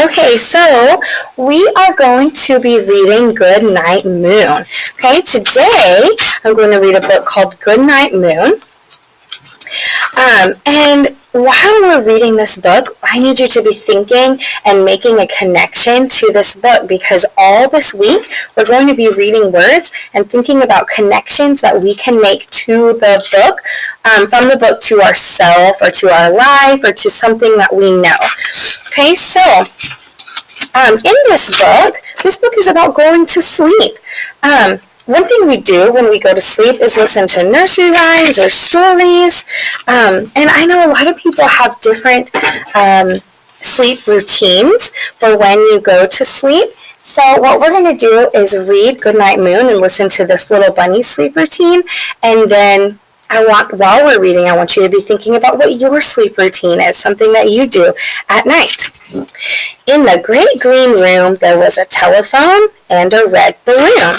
Okay, so we are going to be reading Goodnight Moon. Okay, today I'm going to read a book called Goodnight Moon. And while we're reading this book, I need you to be thinking and making a connection to this book, because all this week we're going to be reading words and thinking about connections that we can make to the book, from the book to ourselves or to our life or to something that we know. Okay, so in this book is about going to sleep. One thing we do when we go to sleep is listen to nursery rhymes or stories. And I know a lot of people have different sleep routines for when you go to sleep. So what we're going to do is read Goodnight Moon and listen to this little bunny sleep routine. And then while we're reading, I want you to be thinking about what your sleep routine is, something that you do at night. In the great green room, there was a telephone and a red balloon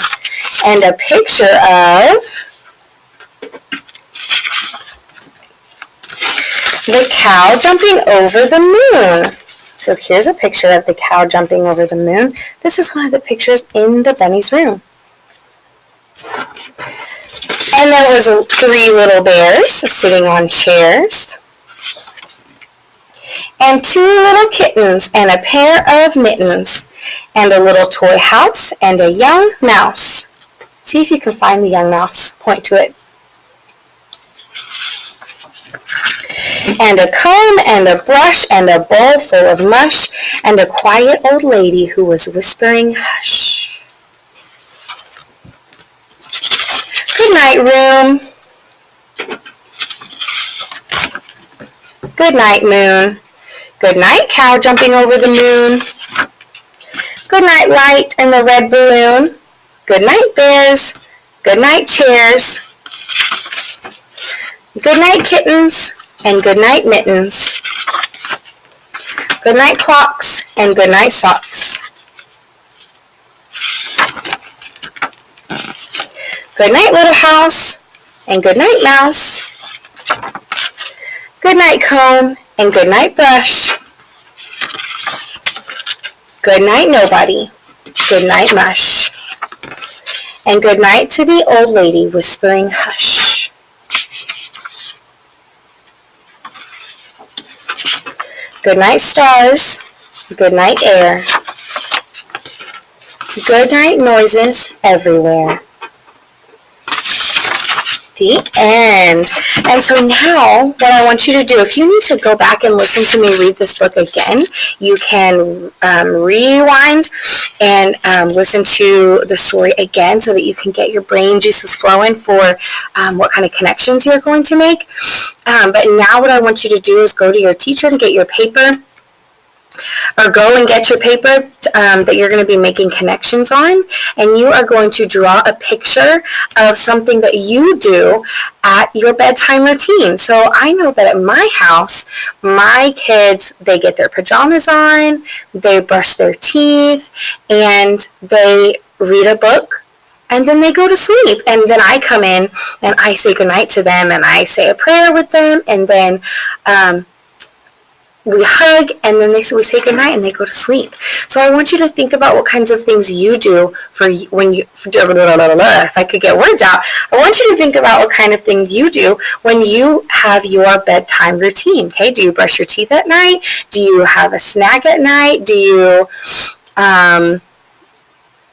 and a picture of the cow jumping over the moon. So here's a picture of the cow jumping over the moon. This is one of the pictures in the bunny's room. And there was 3 little bears sitting on chairs, and 2 little kittens, and a pair of mittens, and a little toy house, and a young mouse. See if you can find the young mouse. Point to it. And a comb, and a brush, and a bowl full of mush, and a quiet old lady who was whispering, "Hush." Good night, room. Good night, moon. Good night, cow jumping over the moon. Good night, light and the red balloon. Good night, bears. Good night, chairs. Good night, kittens, and good night, mittens. Good night, clocks, and good night, socks. Good night, little house, and good night, mouse. Good night, comb, and good night, brush. Good night, nobody. Good night, mush. And good night to the old lady whispering, "Hush." Good night, stars. Good night, air. Good night, noises everywhere. The end. And so now what I want you to do, if you need to go back and listen to me read this book again, you can rewind and listen to the story again so that you can get your brain juices flowing for what kind of connections you're going to make. But now what I want you to do is go to your teacher and get your paper, or go and get your paper that you're going to be making connections on, and you are going to draw a picture of something that you do at your bedtime routine. So I know that at my house, my kids, they get their pajamas on, they brush their teeth, and they read a book, and then they go to sleep. And then I come in and I say goodnight to them, and I say a prayer with them, and then we hug, and then we say goodnight, and they go to sleep. So I want you to think about what kinds of things you do if I could get words out. I want you to think about what kind of thing you do when you have your bedtime routine. Okay, do you brush your teeth at night? Do you have a snack at night? Do you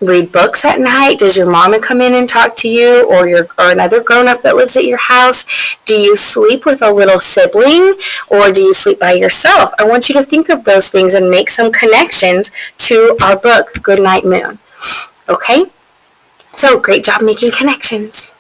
read books at night? Does your mama come in and talk to you, or another grown-up that lives at your house? Do you sleep with a little sibling, or do you sleep by yourself? I want you to think of those things and make some connections to our book, Goodnight Moon. Okay? So great job making connections.